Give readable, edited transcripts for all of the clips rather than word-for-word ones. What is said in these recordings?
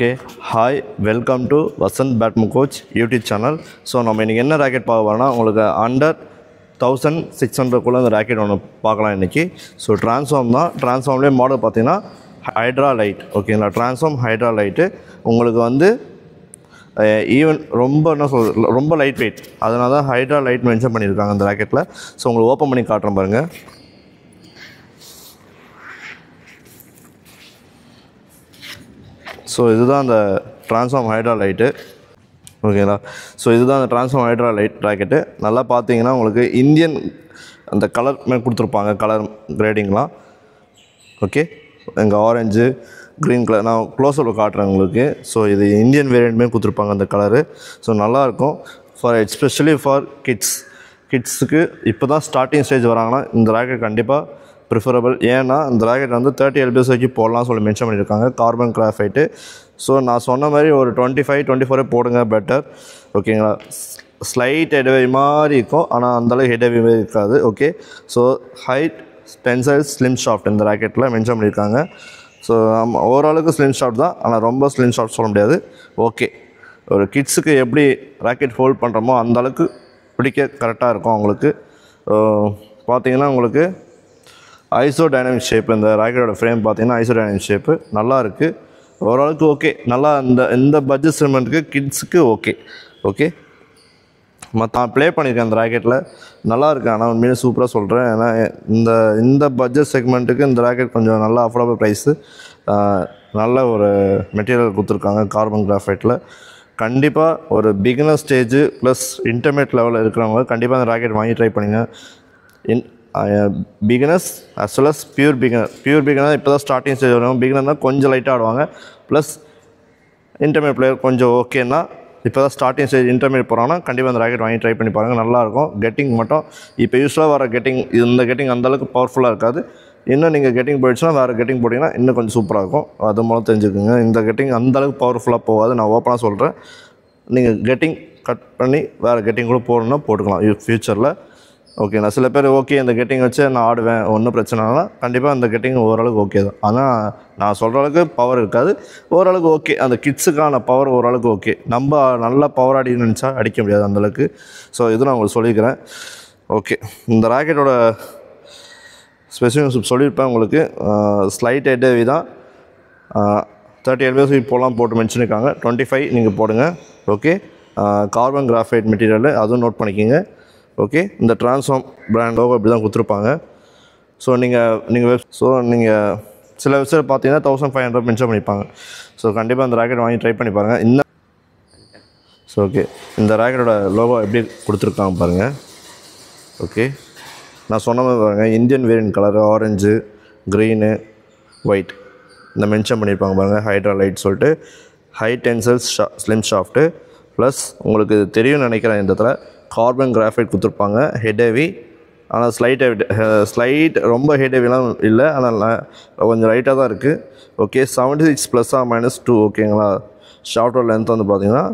Okay, hi, welcome to Vasant Badminton Coach YouTube channel. So, நம்ம இன்னைக்கு என்ன rocket பார்க்க போறோம்னா உங்களுக்கு அண்டர் 1600 குள்ள அந்த ராக்கெட் ஒன்று பார்க்கலாம் இன்னைக்கு. ஸோ ட்ரான்ஸ்ஃபார்ம் தான். ட்ரான்ஸ்ஃபார்ம்லேயே மாடல் பார்த்தீங்கன்னா ஹைட்ரா லைட். ஓகேங்களா, ட்ரான்ஸ்ஃபார்ம் ஹைட்ரா லைட்டு உங்களுக்கு வந்து ஈவன் ரொம்ப என்ன சொல்கிறது ரொம்ப லைட் வெயிட், அதனால தான் ஹைட்ரா லைட் மென்ஷன் பண்ணியிருக்காங்க அந்த ராக்கெட்டில். ஸோ உங்களுக்கு ஓப்பன் பண்ணி காட்டுறேன் பாருங்கள். ஸோ இதுதான் அந்த ட்ரான்ஸ்ஃபார்ம் ஹைட்ரா லைட்டு. ஓகேங்களா, ஸோ இதுதான் அந்த ட்ரான்ஸ்ஃபார்ம் ஹைட்ரா லைட் ராக்கெட்டு. நல்லா பார்த்தீங்கன்னா உங்களுக்கு இந்தியன் அந்த கலர் மேலே கொடுத்துருப்பாங்க, கலர் கிரேடிங்லாம். ஓகே, எங்கள் ஆரஞ்சு க்ரீன் கலர் நான் க்ளோஸில் காட்டுறேன் உங்களுக்கு. ஸோ இது இந்தியன் வேரியண்ட்மே கொடுத்துருப்பாங்க அந்த கலரு. ஸோ நல்லாயிருக்கும் எஸ்பெஷலி ஃபார் கிட்ஸுக்கு இப்போ தான் ஸ்டார்டிங் ஸ்டேஜ் வராங்கன்னா இந்த ராக்கெட் கண்டிப்பாக ப்ரிஃபரபிள். ஏன்னா இந்த ராக்கெட் வந்து 30 LBS வரைக்கும் போடலாம் சொல்லி மென்ஷன் பண்ணியிருக்காங்க, கார்பன் கிராஃபைட்டு. ஸோ நான் சொன்ன மாதிரி ஒரு 25-24 போடுங்க பெட்டர். ஓகேங்களா, ஸ்லைட் ஹெட்வே மாதிரி இருக்கும், ஆனால் அந்தளவுக்கு ஹெட்வே இருக்காது. Okay, so high tensile slim shaft இந்த ராக்கெட்டில் மென்ஷன் பண்ணியிருக்காங்க. ஸோ ஓரளவுக்கு ஸ்லிம் ஷாஃப்ட் தான், ஆனால் ரொம்ப ஸ்லிம் ஷாஃப்ட் சொல்ல முடியாது. ஓகே, ஒரு கிட்ஸுக்கு எப்படி ராக்கெட் ஹோல்ட் பண்ணுறோமோ அந்தளவுக்கு பிடிக்க கரெக்டாக இருக்கும் அவங்களுக்கு. பார்த்தீங்கன்னா உங்களுக்கு ஐசோ டைனமிக் ஷேப், இந்த ராக்கெட்டோட ஃப்ரேம் பார்த்தீங்கன்னா ஐசோ டைனமிக் ஷேப்பு நல்லா இருக்குது, ஓரளவுக்கு ஓகே. நல்லா இந்த பட்ஜெட் செக்மெண்ட்டுக்கு கிட்ஸுக்கு ஓகே. ஓகே, நான் ப்ளே பண்ணியிருக்கேன் அந்த ராக்கெட்டில், நல்லா இருக்குது. ஆனால் உண்மையிலே சூப்பராக சொல்கிறேன். ஏன்னா இந்த பட்ஜெட் செக்மெண்ட்டுக்கு இந்த ராக்கெட் கொஞ்சம் நல்லா அஃபோர்டபுள் ப்ரைஸு, நல்ல ஒரு மெட்டீரியல் கொடுத்துருக்காங்க கார்பன் கிராஃபைட்டில். கண்டிப்பாக ஒரு பிகினர் ஸ்டேஜு ப்ளஸ் இன்டர்மீடியட் லெவலில் இருக்கிறவங்க கண்டிப்பாக அந்த ராக்கெட் வாங்கி ட்ரை பண்ணுங்கள். Beginners as well as pure beginner இப்போ தான் ஸ்டார்டிங் ஸ்டேஜ் வருவாங்க. பிகினர்னால் கொஞ்சம் லைட்டாக ஆடுவாங்க, ப்ளஸ் இன்டர்மீடியட் பிளேயர் கொஞ்சம் ஓகேன்னா இப்போ தான் ஸ்டார்டிங் ஸ்டேஜ் இன்டர்மீடியட் போகிறாங்கன்னா கண்டிப்பாக அந்த ராக்கெட் வாங்கி ட்ரை பண்ணி பாருங்கள், நல்லாயிருக்கும். கெட்டிங் மட்டும் இப்போ யூஸ்வலாக வர இந்த கெட்டிங் அந்தளவுக்கு பவர்ஃபுல்லாக இருக்காது. இன்னும் நீங்கள் கெட்டிங் போயிடுச்சுன்னா வேறு கெட்டிங் போட்டிங்கன்னா இன்னும் கொஞ்சம் சூப்பராக இருக்கும். அது மூலம் தெரிஞ்சுக்குங்க, இந்த கெட்டிங் அந்தளவுக்கு பவர்ஃபுல்லாக போகாது. நான் ஓப்பனாக சொல்கிறேன், நீங்கள் கெட்டிங் கட் பண்ணி வேறு கெட்டிங் கூட போடணுன்னா போட்டுக்கலாம் ஃப்யூச்சரில். ஓகே, நான் சில பேர் ஓகே இந்த கெட்டிங் வச்சு நான் ஆடுவேன் ஒன்றும் பிரச்சனைனா கண்டிப்பாக அந்த கெட்டிங் ஓரளவுக்கு ஓகே தான். ஆனால் நான் சொல்கிற அளவுக்கு பவர் இருக்காது, ஓரளவுக்கு ஓகே. அந்த கிட்ஸுக்கான பவர் ஓரளவுக்கு ஓகே. நம்ம நல்லா பவர் அடிக்கணும்னு நினச்சா அடிக்க முடியாது அந்தளவுக்கு. ஸோ இது நான் உங்களுக்கு சொல்லியிருக்கிறேன். ஓகே, இந்த ராக்கெட்டோட ஸ்பெசிஃபிகேஷன் சொல்லியிருப்பேன் உங்களுக்கு. ஸ்லைட் ஹெட்வி தான், 30 LBS இப்போலாம் போட்டு மென்ஷன் இருக்காங்க. 25 நீங்கள் போடுங்க. ஓகே, கார்பன் கிராஃபைட் மெட்டீரியல் அதுவும் நோட் பண்ணிக்கிங்க. ஓகே, இந்த ட்ரான்ஸ்ஃபார்ம் பிராண்ட் லோகோ இப்படி தான் கொடுத்துருப்பாங்க. ஸோ நீங்கள் சில வெப்சைட் பார்த்தீங்கன்னா 1500 மென்ஷன் பண்ணிப்பாங்க. ஸோ கண்டிப்பாக இந்த ராக்கெட் வாங்கி ட்ரை பண்ணி பாருங்கள். ஸோ ஓகே, இந்த ராக்கெட்டோட லோகோ எப்படி கொடுத்துருக்காங்க பாருங்கள். ஓகே, நான் சொன்ன மாதிரி பாருங்கள், Indian variant colour orange green white இந்த மென்ஷன் பண்ணியிருப்பாங்க பாருங்கள். ஹைட்ரா லைட் சொல்லிட்டு high tensile slim shaft, plus உங்களுக்கு தெரியும்னு நினைக்கிறேன் இந்த இடத்துல கார்பன் கிராஃபைட் கொடுத்துருப்பாங்க. ஹெட்வி, ஆனால் ஸ்லைட் ரொம்ப ஹெட்விலாம் இல்லை, ஆனால் கொஞ்சம் லைட்டாக தான் இருக்குது. ஓகே, 76 ± 2. ஓகேங்களா, ஷாஃப்டோட லென்த் வந்து பார்த்தீங்கன்னா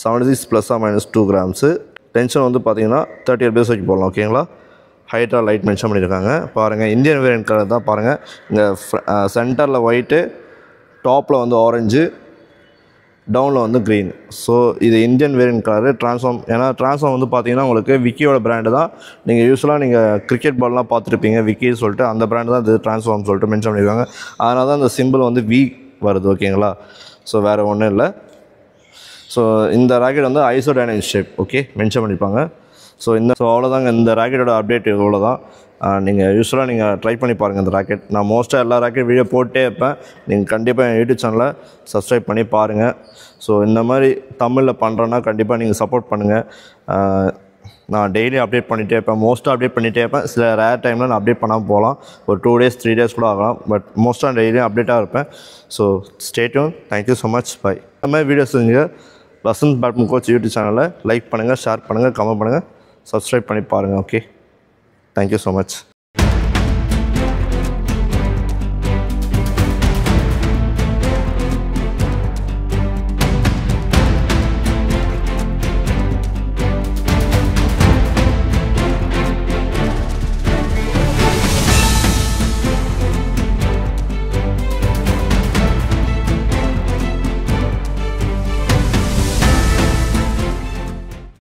76 ± 2 கிராம்ஸு. டென்ஷன் வந்து பார்த்தீங்கன்னா 30 LBS வரைக்கும் போடலாம். ஓகேங்களா, ஹைட்ரா லைட் மென்ஷன் பண்ணியிருக்காங்க பாருங்கள். இந்தியன் வேரியன்ட் கலர் தான் பாருங்கள். இங்கே சென்டரில் ஒயிட்டு, டாப்பில் வந்து ஆரஞ்சு, டவுனில் வந்து க்ரீன். ஸோ இது இந்தியன் வேரியன்ட் கலரு ட்ரான்ஸ்ஃபார்ம். ஏன்னா ட்ரான்ஸ்ஃபார்ம் வந்து பார்த்தீங்கன்னா உங்களுக்கு விக்கியோட பிராண்டு தான். நீங்கள் யூஸ்வலாக நீங்கள் கிரிக்கெட் பால்லாம் பார்த்துருப்பீங்க விக்கி சொல்லிட்டு, அந்த பிராண்டு தான் இது ட்ரான்ஸ்ஃபார்ம் சொல்லிட்டு மென்ஷன் பண்ணியிருக்காங்க. அதனால தான் அந்த சிம்பிள் வந்து வி வருது. ஓகேங்களா, ஸோ வேறு ஒன்றும் இல்லை. ஸோ இந்த ராக்கெட் வந்து iso dynamic shape okay mention பண்ணியிருப்பாங்க. ஸோ அவ்வளோதாங்க, இந்த ராக்கெட்டோட அப்டேட் இவ்வளோ தான். நீங்கள் யூஸ்வலாக நீங்கள் ட்ரை பண்ணி பாருங்கள் இந்த ராக்கெட். நான் மோஸ்ட்டாக எல்லா ராக்கெட் வீடியோ போட்டே இருப்பேன், நீங்கள் கண்டிப்பாக என் யூடியூப் சேனலை சப்ஸ்கிரைப் பண்ணி பாருங்கள். ஸோ இந்த மாதிரி தமிழில் பண்ணுறேன்னா கண்டிப்பாக நீங்கள் சப்போர்ட் பண்ணுங்கள். நான் டெய்லி அப்டேட் பண்ணிகிட்டே இருப்பேன், மோஸ்ட்டாக அப்டேட் பண்ணிகிட்டே இருப்பேன். சில ரேர் டைமில் நான் அப்டேட் பண்ணாமல் போகலாம், ஒரு 2 days 3 days கூட ஆகலாம், பட் மோஸ்ட்டாக டெய்லியும் அப்டேட்டாக இருப்பேன். So stay tune. Thank you so much. Bye. இந்த மாதிரி வீடியோஸ் செஞ்சு வசந்த் பேட்மிண்டன் கோச் யூடியூப் சேனலை லைக் பண்ணுங்கள், ஷேர் பண்ணுங்கள், கமெண்ட் பண்ணுங்கள், சப்ஸ்கிரைப் பண்ணி பாருங்கள். Okay, thank you so much.